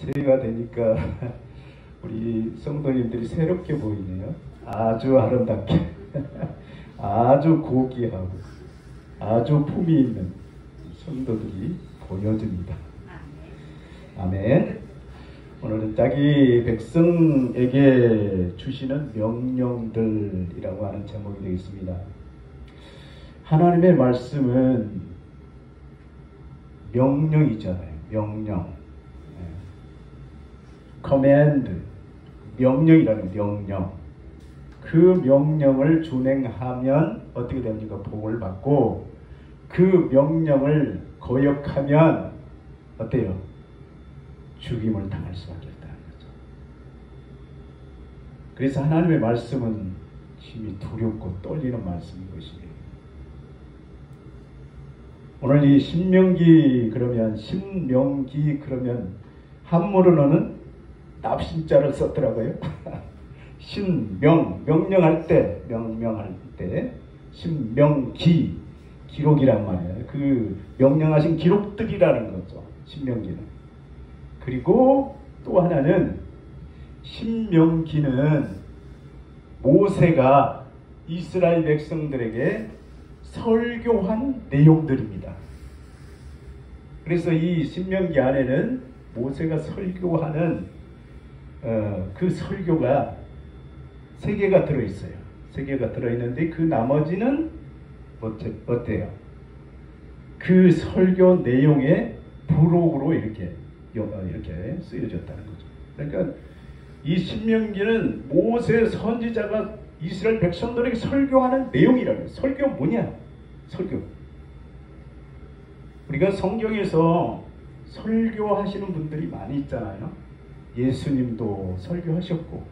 새해가 되니까 우리 성도님들이 새롭게 보이네요. 아주 아름답게 아주 고귀하고 아주 품위 있는 성도들이 보여집니다. 아멘. 오늘은 자기 백성에게 주시는 명령들이라고 하는 제목이 되겠습니다. 하나님의 말씀은 명령이잖아요. 명령. command. 명령이라는 명령. 그 명령을 준행하면 어떻게 됩니까? 복을 받고, 그 명령을 거역하면 어때요? 죽임을 당할 수밖에 없다는 거죠. 그래서 하나님의 말씀은 힘이 두렵고 떨리는 말씀인 것입니다. 오늘 이 신명기 그러면 한문으로는 납신자를 썼더라고요. 명령할 때 신명기, 기록이란 말이에요. 그 명령하신 기록들이라는 거죠. 신명기는. 그리고 또 하나는 신명기는 모세가 이스라엘 백성들에게 설교한 내용들입니다. 그래서 이 신명기 안에는 모세가 설교하는 그 설교가 3개가 들어있어요. 3개가 들어있는데 그 나머지는 어때요? 그 설교 내용의 부록으로 이렇게 쓰여졌다는 거죠. 그러니까 이 신명기는 모세 선지자가 이스라엘 백성들에게 설교하는 내용이라고요. 설교 뭐냐? 설교. 우리가 성경에서 설교하시는 분들이 많이 있잖아요. 예수님도 설교하셨고,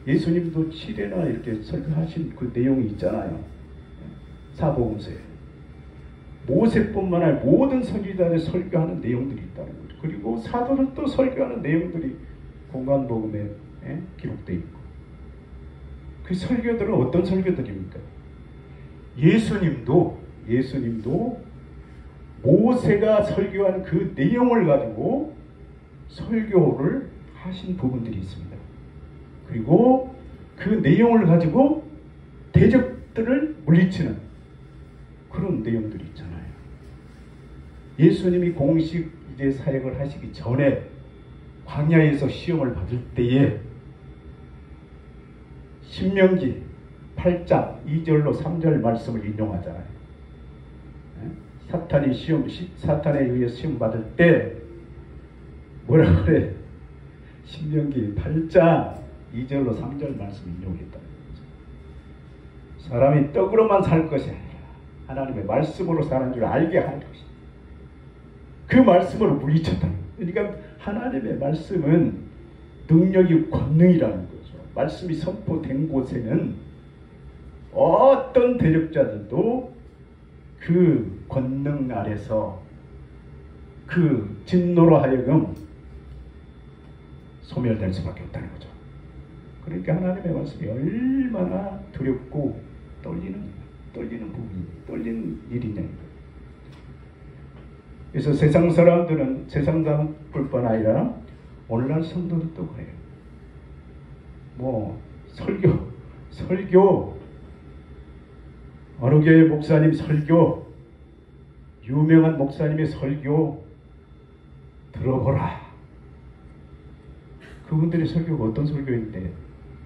예수님도 7회나 이렇게 설교하신 그 내용이 있잖아요. 사복음서에. 모세뿐만 아니라 모든 선지자들이 설교하는 내용들이 있다는 거죠. 그리고 사도들도 설교하는 내용들이 공관복음에 기록되어 있고. 그 설교들은 어떤 설교들입니까? 예수님도 모세가 설교한 그 내용을 가지고 설교를 하신 부분들이 있습니다. 그리고 그 내용을 가지고 대적들을 물리치는 그런 내용들이 있잖아요. 예수님이 공식 이제 사역을 하시기 전에 광야에서 시험을 받을 때에 신명기 8장 2절로 3절 말씀을 인용하잖아요. 사탄에 의해 시험 받을 때 뭐라 그래? 신명기 8장 2절로 3절 말씀 인용했다는 거죠. 사람이 떡으로만 살 것이 아니라 하나님의 말씀으로 사는 줄 알게 할 것이다. 그 말씀으로 물리쳤다는 거죠. 그러니까 하나님의 말씀은 능력이 권능이라는 거죠. 말씀이 선포된 곳에는 어떤 대적자들도 그 권능 아래서 그 진노로 하여금 소멸될 수밖에 없다는 거죠. 그러니까 하나님의 말씀이 얼마나 두렵고 떨리는 일이냐. 그래서 세상 사람들은, 세상 사람뿐만 아니라 오늘날 성도들도 그래요. 설교, 어느 교회 목사님 설교, 유명한 목사님의 설교 들어보라. 그분들의 설교가 어떤 설교인데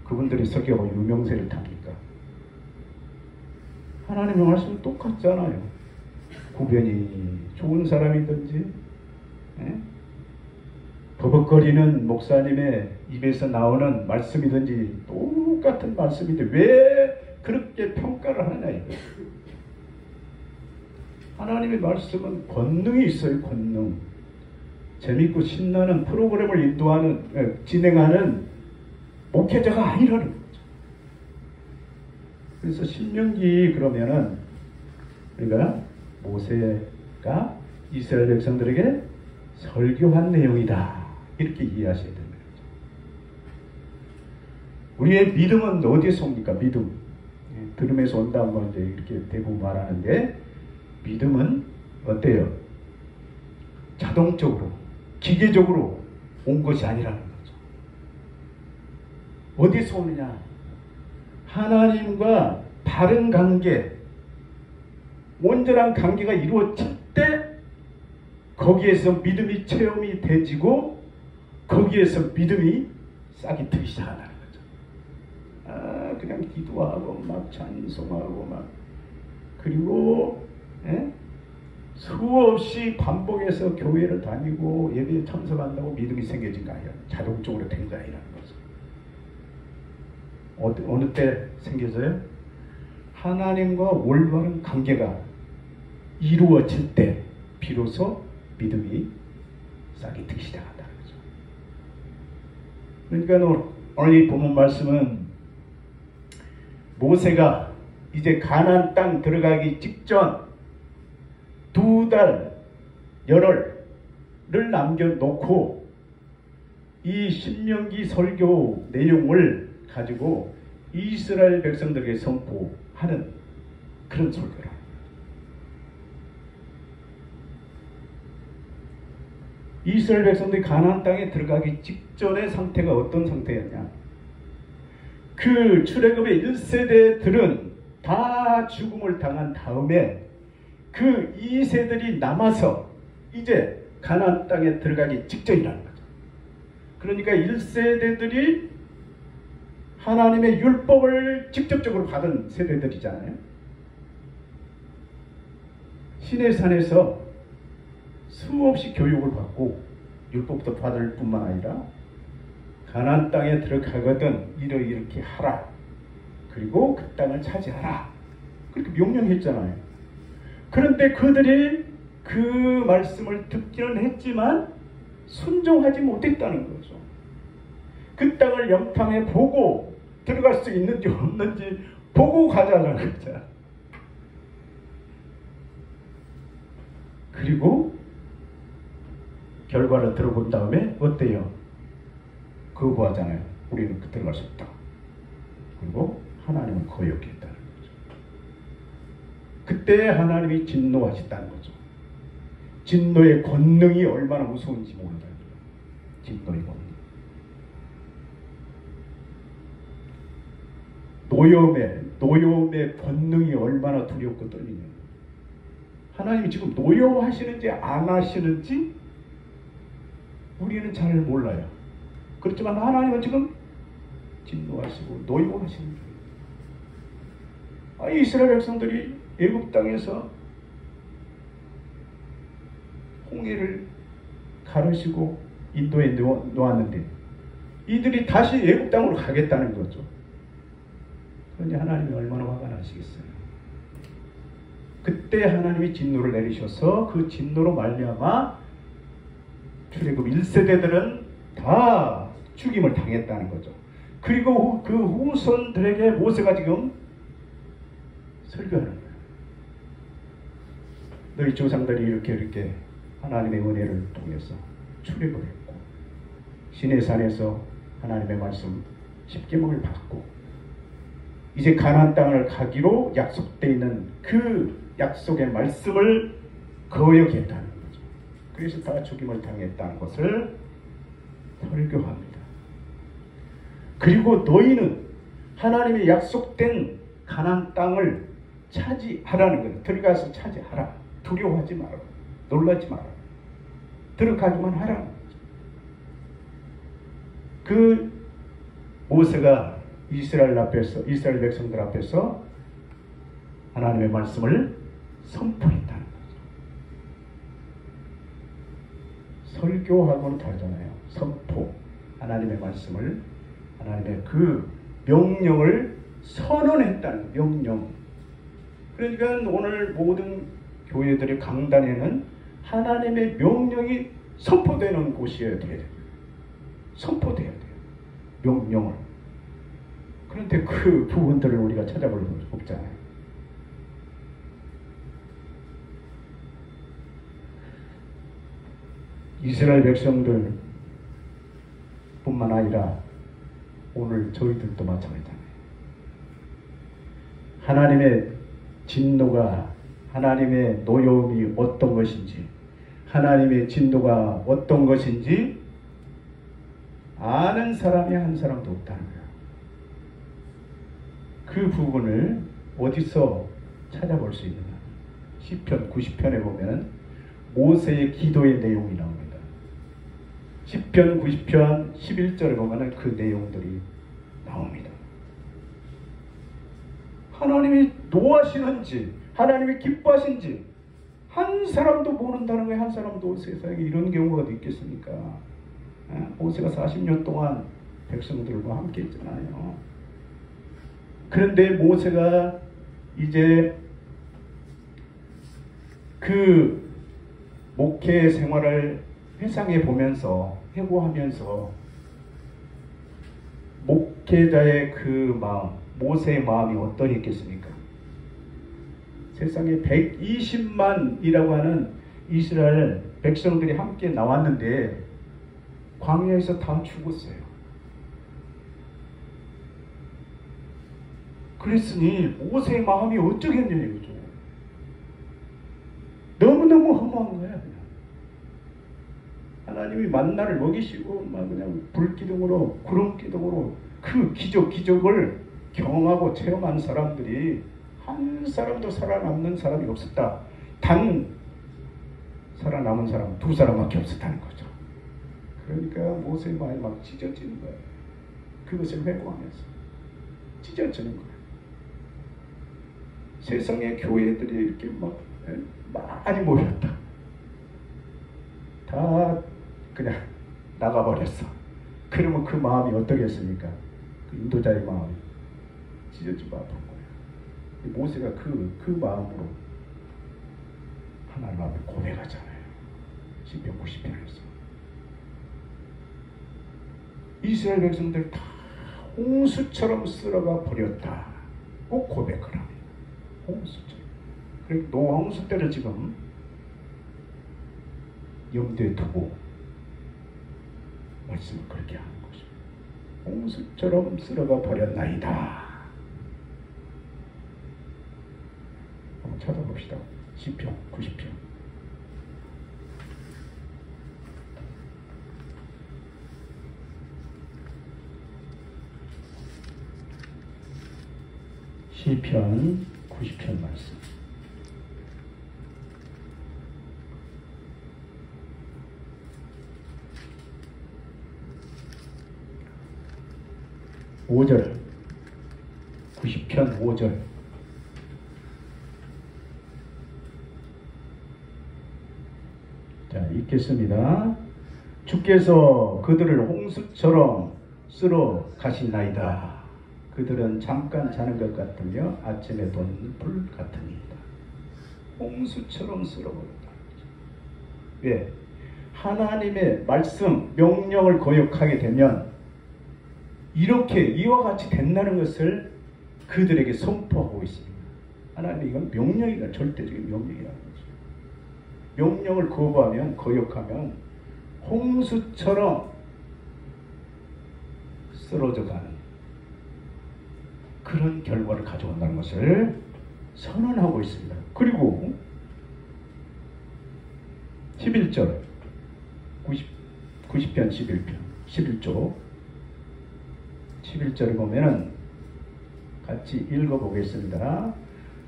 그분들의 설교가 유명세를 탑니까? 하나님의 말씀은 똑같잖아요. 구변이 좋은 사람이든지 버벅거리는 목사님의 입에서 나오는 말씀이든지 똑같은 말씀인데 왜 그렇게 평가를 하느냐 이거예요. 하나님의 말씀은 권능이 있어요. 권능. 재밌고 신나는 프로그램을 진행하는 목회자가 아니라는 거죠. 그래서 신명기 그러면은 우리가 모세가 이스라엘 백성들에게 설교한 내용이다. 이렇게 이해하셔야 됩니다. 우리의 믿음은 어디에서 옵니까? 믿음. 들음에서 온다는 건 이제 이렇게 대부분 말하는데, 믿음은 어때요? 자동적으로 기계적으로 온 것이 아니라는 거죠. 어디서 오느냐? 하나님과 바른 관계, 온전한 관계가 이루어질 때 거기에서 믿음이 체험이 되지고 거기에서 믿음이 싹이 트기 시작한다는 거죠. 그냥 기도하고 막 찬송하고 막 그리고 수없이 반복해서 교회를 다니고 예배에 참석한다고 믿음이 생겨진 거 아니야. 자동적으로 된 거 아니라는 거죠. 어느 때 생겨져요? 하나님과 올바른 관계가 이루어질 때 비로소 믿음이 싹이 트기 시작한다는 거죠. 그러니까 오늘 이 본문 말씀은 모세가 이제 가나안 땅 들어가기 직전 2달 열흘을 남겨놓고 이 신명기 설교 내용을 가지고 이스라엘 백성들에게 선포하는 그런 설교라. 이스라엘 백성들이 가나안 땅에 들어가기 직전의 상태가 어떤 상태였냐? 그 출애굽의 1세대들은 다 죽음을 당한 다음에 그 2세들이 남아서 이제 가나안 땅에 들어가기 직전이라는 거죠. 그러니까 1세대들이 하나님의 율법을 직접적으로 받은 세대들이잖아요. 시내산에서 수없이 교육을 받고 율법도 받을 뿐만 아니라 가나안 땅에 들어가거든 이렇게 하라. 그리고 그 땅을 차지하라. 그렇게 명령했잖아요. 그런데 그들이 그 말씀을 듣기는 했지만 순종하지 못했다는 거죠. 그 땅을 영탐해 보고 들어갈 수 있는지 없는지 보고 가자는 거죠. 그리고 결과를 들어본 다음에 어때요? 거부하잖아요. 우리는 들어갈 수 없다. 그리고 하나님은 거역했다는 거죠. 그때 하나님이 진노하셨다는 거죠. 진노의 권능이 얼마나 무서운지 모른다는 거죠. 진노의 권능. 노여움의 권능이 얼마나 두렵고 떨리냐. 하나님이 지금 노여워하시는지 안 하시는지 우리는 잘 몰라요. 그렇지만 하나님은 지금 진노하시고 노여워하시는 거예요. 이스라엘 백성들이 애굽 땅에서 홍해를 가르시고 인도에 놓았는데 이들이 다시 애굽 땅으로 가겠다는 거죠. 그런데 하나님이 얼마나 화가 나시겠어요. 그때 하나님이 진노를 내리셔서 그 진노로 말미암아 출애굽 1세대들은 다 죽임을 당했다는 거죠. 그리고 그 후손들에게 모세가 지금 설교하는 거예요. 너희 조상들이 이렇게 하나님의 은혜를 통해서 출애굽을 했고 시내산에서 하나님의 말씀 10계명을 받고 이제 가나안 땅을 가기로 약속되어 있는 그 약속의 말씀을 거역했다는 거죠. 그래서 다 죽임을 당했다는 것을 설교합니다. 그리고 너희는 하나님의 약속된 가나안 땅을 차지하라는 거예요. 들어가서 차지하라. 두려워하지 마라. 놀라지 마라. 들어가기만 하라는 거죠. 그 모세가 이스라엘 백성들 앞에서 하나님의 말씀을 선포했다는 거죠. 설교하고는 다르잖아요. 선포, 하나님의 말씀을, 하나님의 그 명령을 선언했다는 명령. 그러니까 오늘 모든 교회들의 강단에는 하나님의 명령이 선포되는 곳이어야 돼요. 선포돼야 돼요. 명령을. 그런데 그 부분들을 우리가 찾아볼 수 없잖아요. 이스라엘 백성들 뿐만 아니라 오늘 저희들도 마찬가지잖아요. 하나님의 진노가, 하나님의 노여움이 어떤 것인지, 하나님의 진도가 어떤 것인지 아는 사람이 한 사람도 없다는 거예요. 그 부분을 어디서 찾아볼 수 있느냐? 시편 90편에 보면 모세의 기도의 내용이 나옵니다. 시편 90편 11절에 보면 그 내용들이 나옵니다. 하나님이 노하시는지 하나님이 기뻐하신지 한 사람도 모른다는 거예요. 한 사람도 세상에 이런 경우가 어디 있겠습니까? 모세가 40년 동안 백성들과 함께 있잖아요. 그런데 모세가 이제 그 목회 생활을 회상해 보면서 회고하면서 목회자의 그 마음, 모세의 마음이 어떠했겠습니까? 세상에 120만이라고 하는 이스라엘 백성들이 함께 나왔는데 광야에서 다 죽었어요. 그랬으니 모세의 마음이 어쩌겠냐 이거죠. 너무너무 허무한 거야. 그냥. 하나님이 만나를 먹이시고 막 그냥 불기둥으로 구름기둥으로 그 기적을 경험하고 체험한 사람들이 한 사람도 살아남는 사람이 없었다. 단 살아남은 사람 2사람밖에 없었다는 거죠. 그러니까 모세의 마음이 막 찢어지는 거예요. 그것을 회고하면서 찢어지는 거예요. 세상의 교회들이 이렇게 막 많이 모였다. 다 그냥 나가버렸어. 그러면 그 마음이 어떠겠습니까? 그 인도자의 마음이 찢어지고 아픈 거예요. 모세가 그 마음으로 하나님 앞에 고백하잖아요. 시편 90편에서 이스라엘 백성들 다 홍수처럼 쓸어가 버렸다. 꼭 고백을 합니다. 홍수처럼. 그리고 노홍수 때를 지금 염두에 두고 말씀을 그렇게 하는 거죠. 홍수처럼 쓸어가 버렸나이다. 한번 찾아봅시다. 시편 90편. 시편 90편 말씀. (5절) 90편 5절. 자, 읽겠습니다. 주께서 그들을 홍수처럼 쓸어 가신나이다. 그들은 잠깐 자는 것 같으며 아침에 돋는 불 같으니이다. 홍수처럼 쓸어버렸다. 왜? 하나님의 말씀, 명령을 거역하게 되면 이렇게 이와 같이 된다는 것을 그들에게 선포하고 있습니다. 하나님이 이건 명령이다. 절대적인 명령이라는 거죠. 명령을 거부하면, 거역하면 홍수처럼 쓰러져가는 그런 결과를 가져온다는 것을 선언하고 있습니다. 그리고 11절 90편 11조 11절을 보면은 같이 읽어보겠습니다.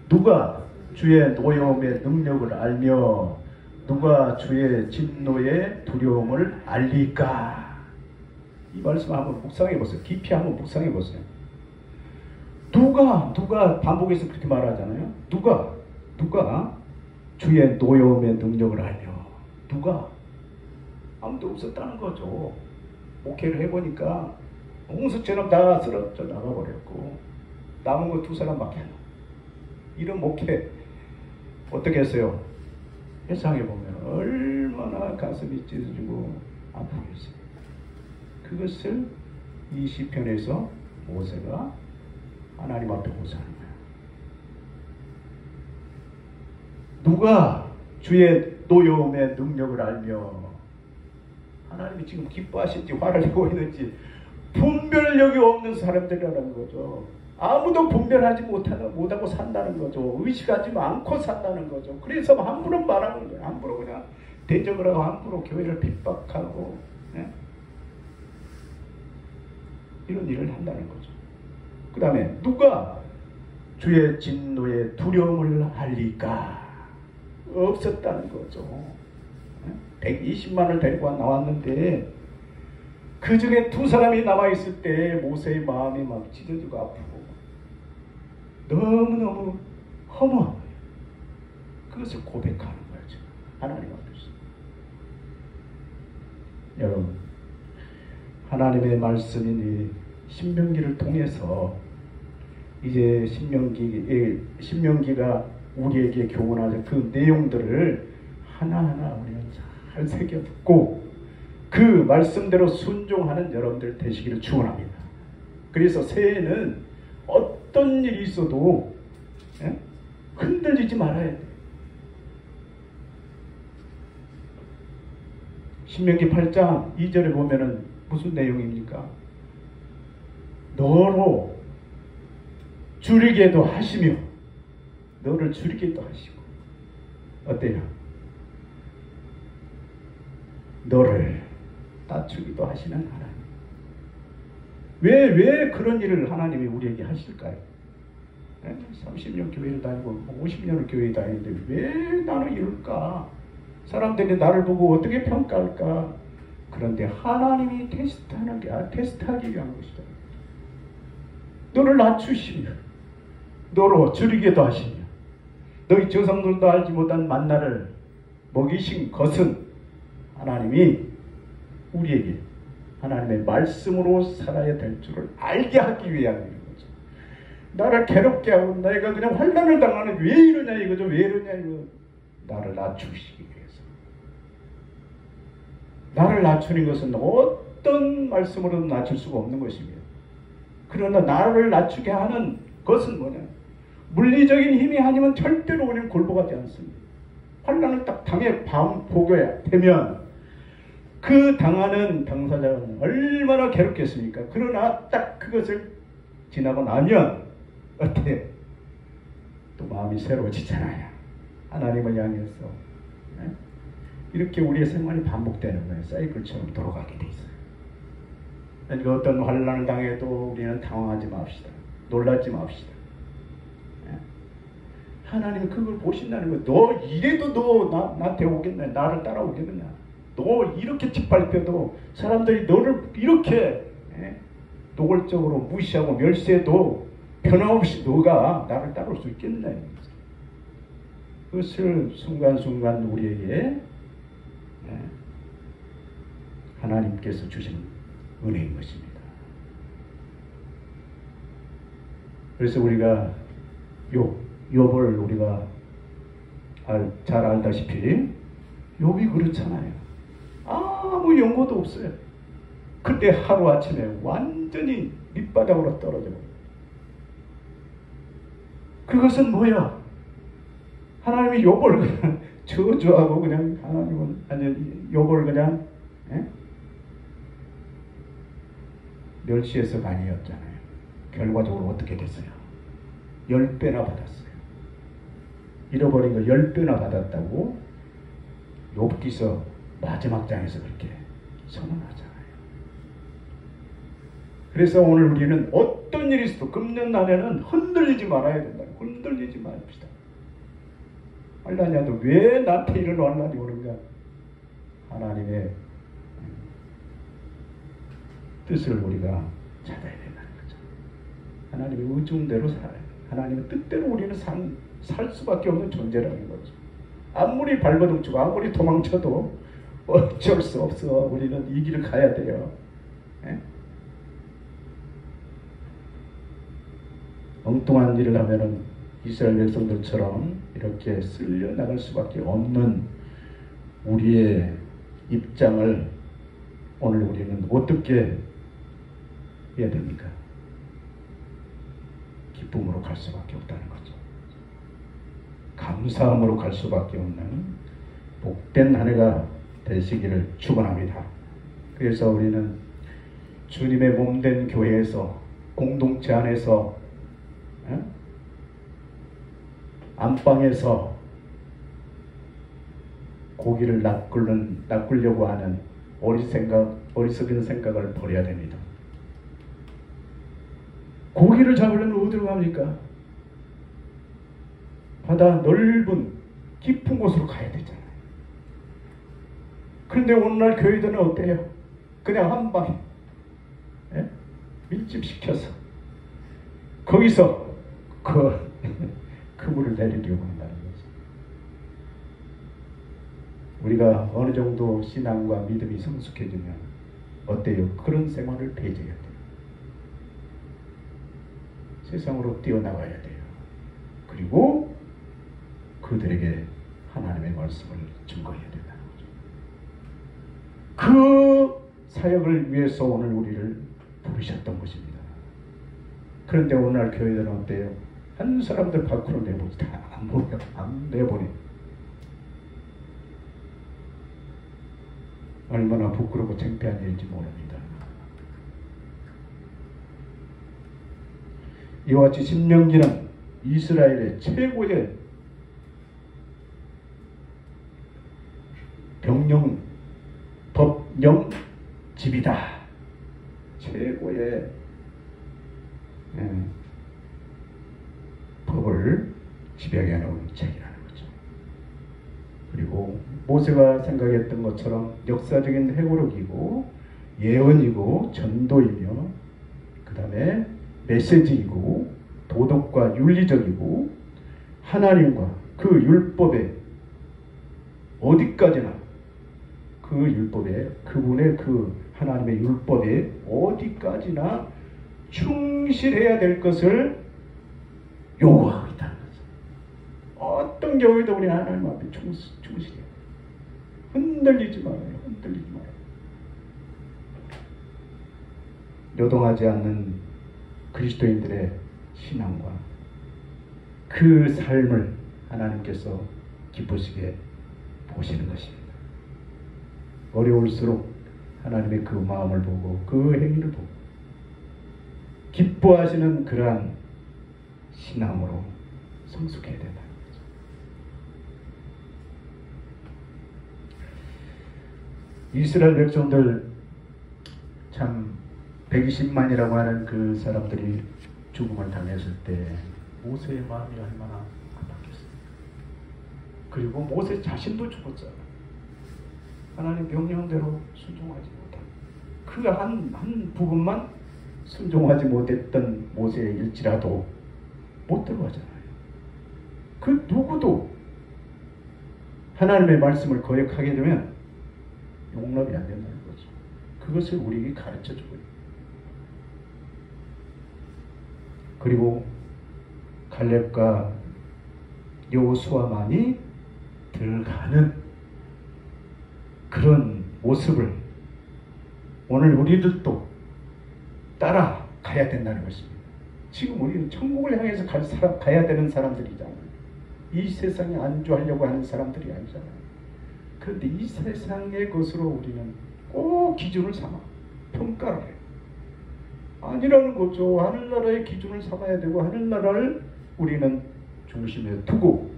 누가 주의 노여움의 능력을 알며 누가 주의 진노의 두려움을 알리까? 이 말씀 한번 묵상해 보세요. 깊이 한번 묵상해 보세요. 누가 반복해서 그렇게 말하잖아요. 누가 주의 노여움의 능력을 알려. 누가? 아무도 없었다는 거죠. 목회를 해보니까 홍수처럼 다 쓰러져 나가버렸고 남은 거 2사람밖에 안 나. 이런 목회 어떻게 했어요? 회상해보면 얼마나 가슴이 찢어지고 아프겠어요. 그것을 이 시편에서 모세가 하나님 앞에 호소하는 거예요. 누가 주의 노여움의 능력을 알며 하나님이 지금 기뻐하신지 화를 내고 있는지 분별력이 없는 사람들이라는 거죠. 아무도 분별하지 못하고 산다는 거죠. 의식하지 않고 산다는 거죠. 그래서 함부로 말하는 거예요. 함부로 그냥 대적을 하고 함부로 교회를 핍박하고 이런 일을 한다는 거죠. 그 다음에 누가 주의 진노에 두려움을 할리까? 없었다는 거죠. 120만을 데리고 나왔는데 그 중에 2사람이 남아있을 때 모세의 마음이 막 찢어지고 아프고 너무너무 허무한 거예요. 그것을 고백하는 거죠. 하나님 앞에서. 여러분, 하나님의 말씀인 이 신명기를 통해서 이제 신명기가 우리에게 교훈하는 그 내용들을 하나하나 우리는 잘 새겨 듣고 그 말씀대로 순종하는 여러분들 되시기를 축원합니다. 그래서 새해에는 어떤 일이 있어도 흔들리지 말아야 돼요. 신명기 8장 2절에 보면은 무슨 내용입니까? 너로 줄이게도 하시며 너를 줄이게도 하시고 어때요? 너를 낮추기도 하시는 하나님. 왜 그런 일을 하나님이 우리에게 하실까요? 30년 교회를 다니고 50년을 교회 다니는데 왜 나는 이럴까? 사람들이 나를 보고 어떻게 평가할까? 그런데 하나님이 테스트하기 위한 것이다. 너를 낮추시며 너로 줄이게도 하시며 너희 조상들도 알지 못한 만나를 먹이신 것은 하나님이 우리에게 하나님의 말씀으로 살아야 될 줄을 알게 하기 위함인 거죠. 나를 괴롭게 하고 내가 그냥 환난을 당하는 왜 이러냐 이거죠. 왜 이러냐 이거. 나를 낮추시기 위해서. 나를 낮추는 것은 어떤 말씀으로도 낮출 수가 없는 것이며 그러나 나를 낮추게 하는 것은 뭐냐. 물리적인 힘이 아니면 절대로 우리는 굴복하지 않습니다. 환난을 딱 보게 되면 그 당하는 당사자는 얼마나 괴롭겠습니까? 그러나 딱 그것을 지나고 나면 어때? 또 마음이 새로워지잖아요. 하나님을 향해서 이렇게 우리의 생활이 반복되는 거예요. 사이클처럼 돌아가게 돼 있어요. 그러니까 어떤 환난을 당해도 우리는 당황하지 맙시다. 놀라지 맙시다. 하나님은 그걸 보신다는 거예요. 너 이래도 너 나한테 오겠냐? 나를 따라오겠느냐? 너 이렇게 짓밟혀도 사람들이 너를 이렇게 노골적으로 무시하고 멸시해도 변함없이 너가 나를 따라올 수 있겠느냐? 그것을 순간순간 우리에게 하나님께서 주시는 은혜인 것입니다. 그래서 우리가 욥을 우리가 잘 알다시피 욥이 그렇잖아요. 아무 연고도 없어요. 그때 하루아침에 완전히 밑바닥으로 떨어져 버려요. 그것은 뭐야? 하나님이 욥을 그냥 저주하고 그냥 욥을 그냥 멸시해서가 아니었잖아요. 결과적으로 어떻게 됐어요? 10배나 받았어요. 잃어버린 거 10배나 받았다고 욥기서 마지막 장에서 그렇게 선언하잖아요. 그래서 오늘 우리는 어떤 일이 있어도 금년 날에는 흔들리지 말아야 된다. 흔들리지 맙시다. 환난이라도 왜 나한테 이런 환난이 오는가? 하나님의 뜻을 우리가 찾아야 된다는 거죠. 하나님의 의중대로 살아야 돼요. 하나님의 뜻대로 우리는 살 수밖에 없는 존재라는 거죠. 아무리 발버둥치고 아무리 도망쳐도 어쩔 수 없어. 우리는 이 길을 가야 돼요. 엉뚱한 일을 하면은 이스라엘 백성들처럼 이렇게 쓸려 나갈 수밖에 없는 우리의 입장을 오늘 우리는 어떻게 해야 됩니까? 기쁨으로 갈 수밖에 없다는 거죠. 감사함으로 갈 수밖에 없는 복된 한 해가 되시기를 축원합니다. 그래서 우리는 주님의 몸된 교회에서 공동체 안에서 안방에서 고기를 낚으려고 하는 어리석은 생각을 버려야 됩니다. 고기를 잡으려면 어디로 갑니까? 바다 넓은 깊은 곳으로 가야 되잖아요. 그런데 오늘날 교회들은 어때요? 그냥 한 방에 밀집시켜서 거기서 그물을 내리려고 한다는 거죠. 우리가 어느 정도 신앙과 믿음이 성숙해지면 어때요? 그런 생활을 배제해야 돼요. 세상으로 뛰어나가야 돼요. 그리고 그들에게 하나님의 말씀을 증거해야 된다는 거죠. 그 사역을 위해서 오늘 우리를 부르셨던 것입니다. 그런데 오늘날 교회들은 어때요? 한 사람들 밖으로 내보지 다 안 보여. 안 내보내. 얼마나 부끄럽고 창피한 일인지 모릅니다. 이와 같이 신명기는 이스라엘의 최고의 법령집이다. 최고의 법을 지배하게 하는 책이라는 거죠. 그리고 모세가 생각했던 것처럼 역사적인 회고록이고 예언이고 전도이며 그 다음에 메시지이고 도덕과 윤리적이고 하나님과 그 율법에 어디까지나 그 율법에 그분의 그 하나님의 율법에 어디까지나 충실해야 될 것을 요구하고 있다는 거죠. 어떤 경우에도 우리 하나님 앞에 충실해야 돼요. 흔들리지 말아요. 흔들리지 말아요. 요동하지 않는 그리스도인들의 신앙과 그 삶을 하나님께서 기쁘시게 보시는 것입니다. 어려울수록 하나님의 그 마음을 보고 그 행위를 보고 기뻐하시는 그러한 신앙으로 성숙해야 된다는 거죠. 이스라엘 백성들 참 120만이라고 하는 그 사람들이 죽음을 당했을 때 모세의 마음이 얼마나 아팠겠어요. 그리고 모세 자신도 죽었잖아요. 하나님 명령대로 순종하지 못한 그 한 부분만 순종하지 못했던 모세일지라도 못 들어가잖아요. 그 누구도 하나님의 말씀을 거역하게 되면 용납이 안 된다는 거죠. 그것을 우리에게 가르쳐주고 있어요. 그리고 갈렙과 여호수아만이 들어가는 그런 모습을 오늘 우리들도 따라가야 된다는 것입니다. 지금 우리는 천국을 향해서 가야 되는 사람들이잖아요. 이 세상에 안주하려고 하는 사람들이 아니잖아요. 그런데 이 세상의 것으로 우리는 꼭 기준을 삼아 평가를 해요. 아니라는 거죠. 하늘나라의 기준을 삼아야 되고 하늘나라를 우리는 중심에 두고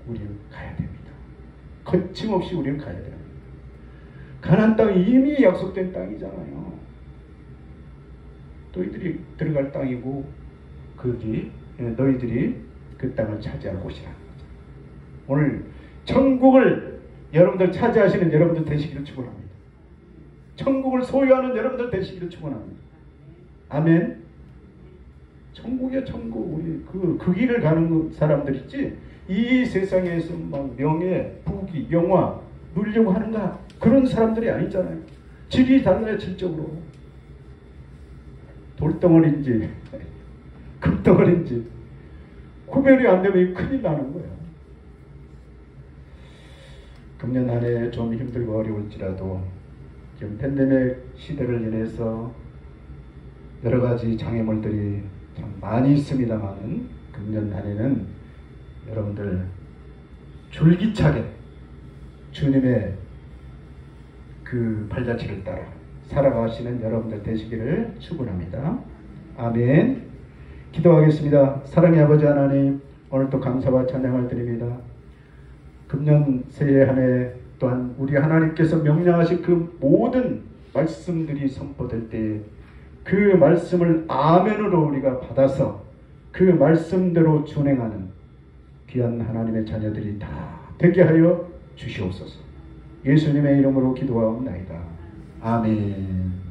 우리는 가야 됩니다. 거침없이 우리는 가야 됩니다. 가나안 땅이 이미 약속된 땅이잖아요. 너희들이 들어갈 땅이고 너희들이 그 땅을 차지할 곳이라는 거죠. 오늘 천국을 여러분들 차지하시는 여러분들 되시기를 축원합니다. 천국을 소유하는 여러분들 되시기를 축원합니다. 아멘. 천국이야 천국. 우리 그 길을 가는 사람들 있지. 이 세상에서 막 명예, 부귀, 영화 누리려고 하는가 그런 사람들이 아니잖아요. 질이 달라요. 질적으로. 돌덩어리인지 금덩어리인지 구별이 안 되면 큰일 나는 거예요. 금년 한 해 좀 힘들고 어려울지라도 지금 팬데믹 시대를 인해서 여러 가지 장애물들이 참 많이 있습니다만 금년 한 해는 여러분들 줄기차게 주님의 그 발자취를 따라 살아가시는 여러분들 되시기를 축원합니다. 아멘. 기도하겠습니다. 사랑의 아버지 하나님, 오늘도 감사와 찬양을 드립니다. 금년 새해 한 해 또한 우리 하나님께서 명령하신 그 모든 말씀들이 선포될 때 그 말씀을 아멘으로 우리가 받아서 그 말씀대로 준행하는 귀한 하나님의 자녀들이 다 되게 하여 주시옵소서. 예수님의 이름으로 기도하옵나이다. 아멘.